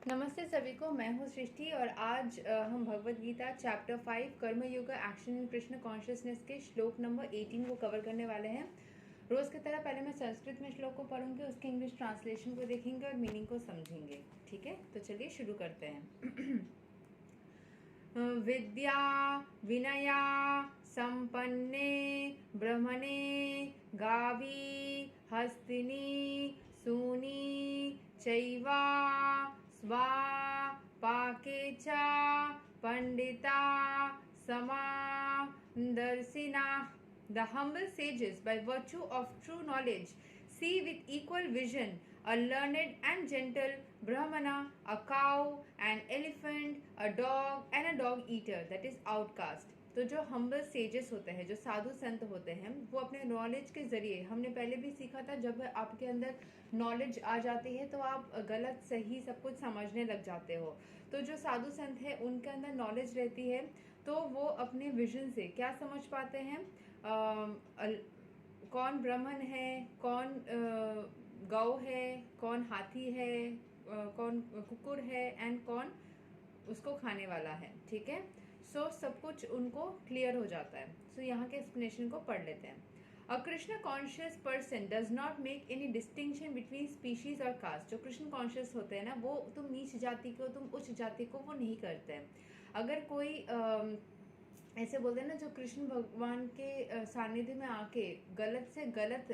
नमस्ते सभी को। मैं हूँ सृष्टि और आज हम भगवत गीता चैप्टर 5 कर्म योग एक्शन इन कृष्ण कॉन्शियसनेस के श्लोक नंबर 18 को कवर करने वाले हैं। रोज की तरह पहले मैं संस्कृत में श्लोक को पढ़ूंगी, उसके इंग्लिश ट्रांसलेशन को देखेंगे और मीनिंग को समझेंगे। ठीक है, तो चलिए शुरू करते हैं। विद्या विनया संपन्ने ब्रह्मणे गावी हस्तिनी सूनी चैवा स्वा पाके च पंडिता समा दर्शिना. The humble sages, by virtue of true knowledge, see with equal vision a learned and gentle brahmana, a cow, an elephant, a dog, and a dog eater, that is outcast. तो जो humble sages होते हैं, जो साधु संत होते हैं, वो अपने knowledge के जरिए, हमने पहले भी सीखा था, जब आपके अंदर नॉलेज आ जाती है तो आप गलत सही सब कुछ समझने लग जाते हो। तो जो साधु संत है उनके अंदर नॉलेज रहती है, तो वो अपने विजन से क्या समझ पाते हैं, कौन ब्राह्मण है, कौन गौ है, कौन हाथी है, कौन कुकुर है एंड कौन उसको खाने वाला है। ठीक है, सो सब कुछ उनको क्लियर हो जाता है। सो यहाँ के एक्सप्लेनेशन को पढ़ लेते हैं। A Krishna conscious person does not make any distinction between species और caste. जो कृष्ण कॉन्शियस होते हैं ना, वो तुम नीच जाति को, तुम उच्च जाति को, वो नहीं करते हैं। अगर कोई ऐसे बोलते हैं ना, जो कृष्ण भगवान के सानिध्य में आके गलत से गलत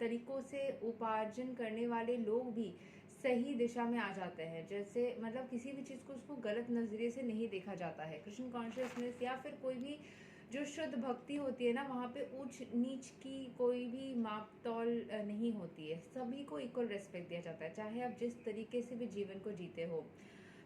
तरीकों से उपार्जन करने वाले लोग भी सही दिशा में आ जाते हैं। जैसे मतलब किसी भी चीज़ को उसको गलत नज़रिए से नहीं देखा जाता है। कृष्ण कॉन्शियसनेस या फिर कोई भी जो शुद्ध भक्ति होती है ना, वहाँ पे ऊंच नीच की कोई भी माप तौल नहीं होती है। सभी को इक्वल रेस्पेक्ट दिया जाता है, चाहे आप जिस तरीके से भी जीवन को जीते हो।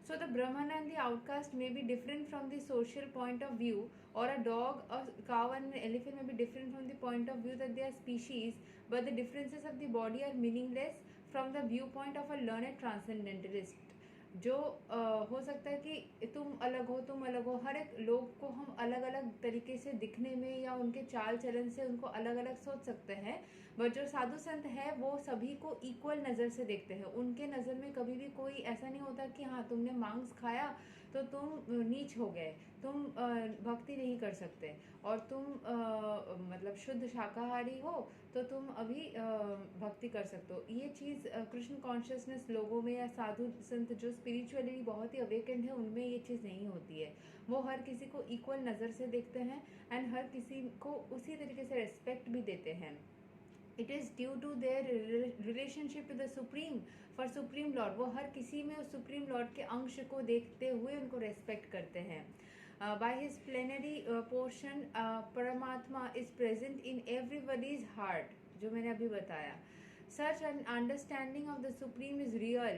So the Brahman and the outcast may be different from the social point of view, or a dog, a cow and an elephant may be different from the point of view that they are species, but the differences of the body are meaningless from the viewpoint of a learned transcendentalist. जो हो सकता है कि तुम अलग हो, हर एक लोग को हम अलग अलग तरीके से दिखने में या उनके चाल चलन से उनको अलग अलग सोच सकते हैं, बट जो साधु संत है वो सभी को इक्वल नज़र से देखते हैं। उनके नज़र में कभी भी कोई ऐसा नहीं होता कि हाँ तुमने मांस खाया तो तुम नीच हो गए, तुम भक्ति नहीं कर सकते, और तुम मतलब शुद्ध शाकाहारी हो तो तुम अभी भक्ति कर सकते हो। ये चीज़ कृष्ण कॉन्शियसनेस लोगों में या साधु संत जो स्पिरिचुअली बहुत ही अवेकेंड है उनमें ये चीज़ नहीं होती है। वो हर किसी को इक्वल नज़र से देखते हैं एंड हर किसी को उसी तरीके से रेस्पेक्ट भी देते हैं। It is due to their relationship to the supreme, for supreme lord. वो हर किसी में उस सुप्रीम लॉर्ड के अंश को देखते हुए उनको रेस्पेक्ट करते हैं। बाय हिज प्लेनरी पोर्शन परमात्मा is present in everybody's heart, जो मैंने अभी बताया। Such an understanding of the Supreme is real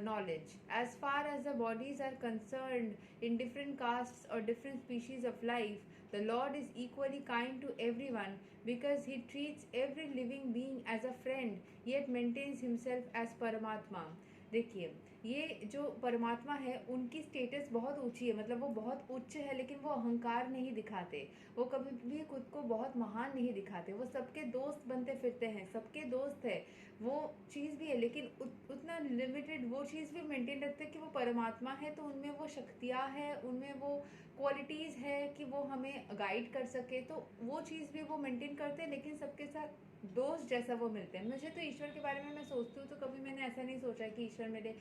knowledge. As far as the bodies are concerned in different castes or different species of life, the Lord is equally kind to everyone because he treats every living being as a friend, yet maintains himself as Paramatma. देखिए, ये जो परमात्मा है उनकी status बहुत ऊंची है, मतलब वो बहुत उच्च है, लेकिन वो अहंकार नहीं दिखाते, वो कभी भी खुद को बहुत महान नहीं दिखाते। वो सबके दोस्त बनते फिरते हैं, सबके दोस्त है, वो चीज़ भी है, लेकिन उतना लिमिटेड वो चीज़ भी मेंटेन रखते हैं कि वो परमात्मा है, तो उनमें वो शक्तियाँ हैं, उनमें वो क्वालिटीज़ है कि वो हमें गाइड कर सके, तो वो चीज़ भी वो मेंटेन करते हैं, लेकिन सबके साथ दोस्त जैसा वो मिलते हैं। मुझे तो ईश्वर के बारे में मैं सोचती हूँ तो कभी मैंने ऐसा नहीं सोचा कि ईश्वर मेरे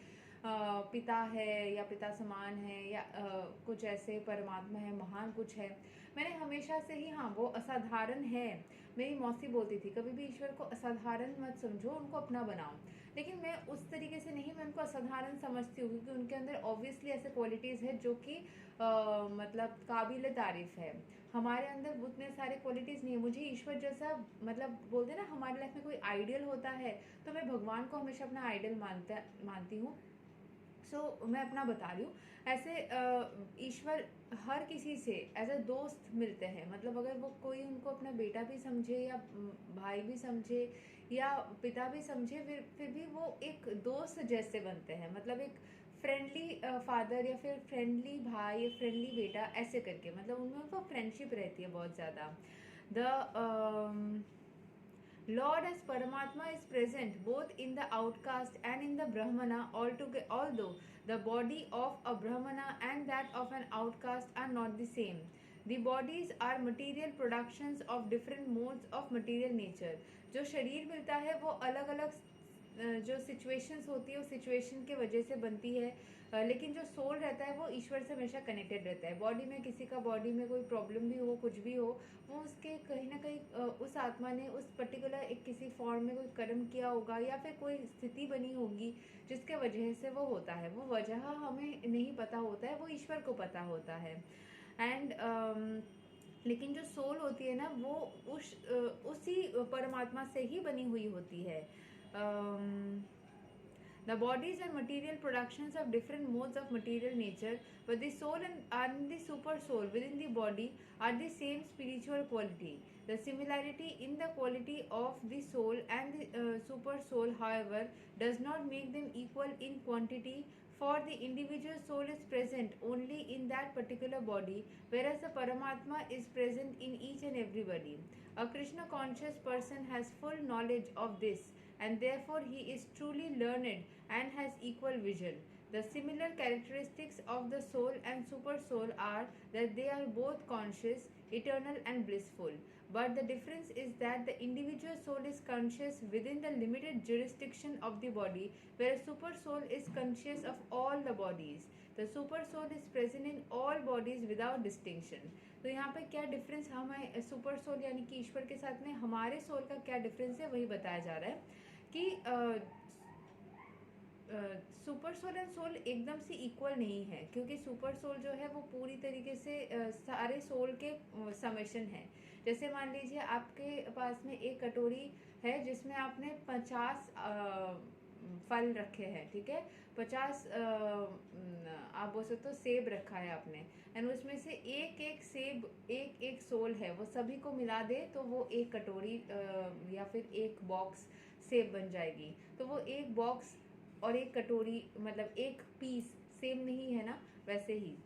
पिता है या पिता समान है या कुछ ऐसे परमात्मा है, महान कुछ है। मैंने हमेशा से ही, हाँ वो असाधारण है, मेरी मौसी बोलती थी कभी भी ईश्वर को असाधारण मत समझो, उनको अपना बनाओ। लेकिन मैं उस तरीके से नहीं, मैं उनको असाधारण समझती हूँ क्योंकि उनके अंदर ऑब्वियसली ऐसे क्वालिटीज़ है जो कि मतलब काबिल तारीफ़ है। हमारे अंदर उतने सारे क्वालिटीज़ नहीं है। मुझे ईश्वर जैसा, मतलब बोलते ना हमारे लाइफ में कोई आइडियल होता है, तो मैं भगवान को हमेशा अपना आइडियल मानती हूँ। मैं अपना बता रही हूँ। ऐसे ईश्वर हर किसी से एज अ दोस्त मिलते हैं, मतलब अगर वो कोई उनको अपना बेटा भी समझे या भाई भी समझे या पिता भी समझे, फिर भी वो एक दोस्त जैसे बनते हैं, मतलब एक फ्रेंडली फादर या फिर फ्रेंडली भाई या फ्रेंडली बेटा, ऐसे करके, मतलब उनमें वो फ्रेंडशिप रहती है बहुत ज़्यादा। The Lord as Paramatma is present both in the outcast and in the Brahmana altogether, although the body of a Brahmana and that of an outcast are not the same. The bodies are material productions of different modes of material nature. जो शरीर मिलता है वो अलग अलग जो situations होती है उस सिचुएशन के वजह से बनती है, लेकिन जो सोल रहता है वो ईश्वर से हमेशा कनेक्टेड रहता है. बॉडी में किसी का बॉडी में कोई प्रॉब्लम भी हो, कुछ भी हो, वो उसके कहीं ना कहीं उस आत्मा ने उस पर्टिकुलर एक किसी फॉर्म में कोई कर्म किया होगा या फिर कोई स्थिति बनी होगी जिसके वजह से वो होता है. वो वजह हमें नहीं पता होता है, वो ईश्वर को पता होता है. एंड लेकिन जो सोल होती है ना वो उसी परमात्मा से ही बनी हुई होती है. The bodies are material productions of different modes of material nature, but the soul and the super soul within the body are the same spiritual quality. The similarity in the quality of the soul and the super soul, however, does not make them equal in quantity, for the individual soul is present only in that particular body, whereas the Paramatma is present in each and everybody. A Krishna conscious person has full knowledge of this, and therefore he is truly learned and has equal vision. The similar characteristics of the soul and super soul are that they are both conscious, eternal, and blissful. But the difference is that the individual soul is conscious within the limited jurisdiction of the body, whereas super soul is conscious of all the bodies. The super soul is present in all bodies without distinction. तो यहाँ पे क्या difference हमें super soul यानी कि ईश्वर के साथ में हमारे सोल का क्या डिफरेंस है वही बताया जा रहा है कि सुपर सोल एंड सोल एकदम से इक्वल नहीं है, क्योंकि सुपर सोल जो है वो पूरी तरीके से सारे सोल के समेशन है. जैसे मान लीजिए आपके पास में एक कटोरी है जिसमें आपने 50 फल रखे हैं, ठीक है, 50 आप बोल सकते हो सेब रखा है आपने, एंड उसमें से एक एक सेब एक एक सोल है, वो सभी को मिला दे तो वो एक कटोरी या फिर एक बॉक्स सेब बन जाएगी. तो वो एक बॉक्स और एक कटोरी मतलब एक पीस सेम नहीं है ना, वैसे ही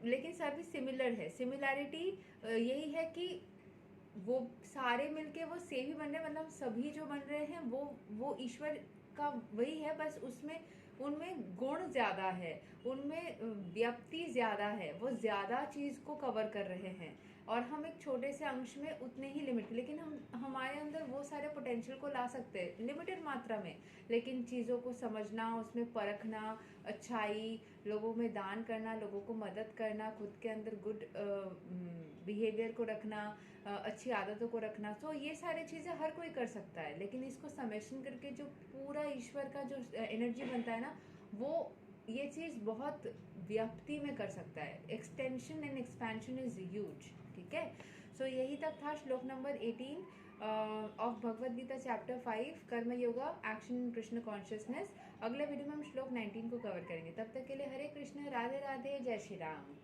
लेकिन सभी सिमिलर है. सिमिलैरिटी यही है कि वो सारे मिलके वो सेम ही बन रहे हैं, मतलब सभी जो बन रहे हैं वो ईश्वर का वही है, बस उसमें उनमें गुण ज़्यादा है, उनमें व्याप्ति ज़्यादा है, वो ज़्यादा चीज़ को कवर कर रहे हैं और हम एक छोटे से अंश में उतने ही लिमिट, लेकिन हम हमारे अंदर वो सारे पोटेंशियल को ला सकते हैं लिमिटेड मात्रा में, लेकिन चीज़ों को समझना, उसमें परखना, अच्छाई, लोगों में दान करना, लोगों को मदद करना, खुद के अंदर गुड बिहेवियर को रखना, अच्छी आदतों को रखना, तो ये सारी चीज़ें हर कोई कर सकता है. लेकिन इसको समेशन करके जो पूरा ईश्वर का जो एनर्जी बनता है ना, वो ये चीज़ बहुत व्याप्ति में कर सकता है. Extension and expansion is huge. ठीक है, सो यही तक था श्लोक number 18 of Bhagavad Gita chapter 5 Karma Yoga action in Krishna consciousness. अगले वीडियो में हम श्लोक 19 को कवर करेंगे. तब तक के लिए हरे कृष्ण, राधे राधे, जय श्री राम.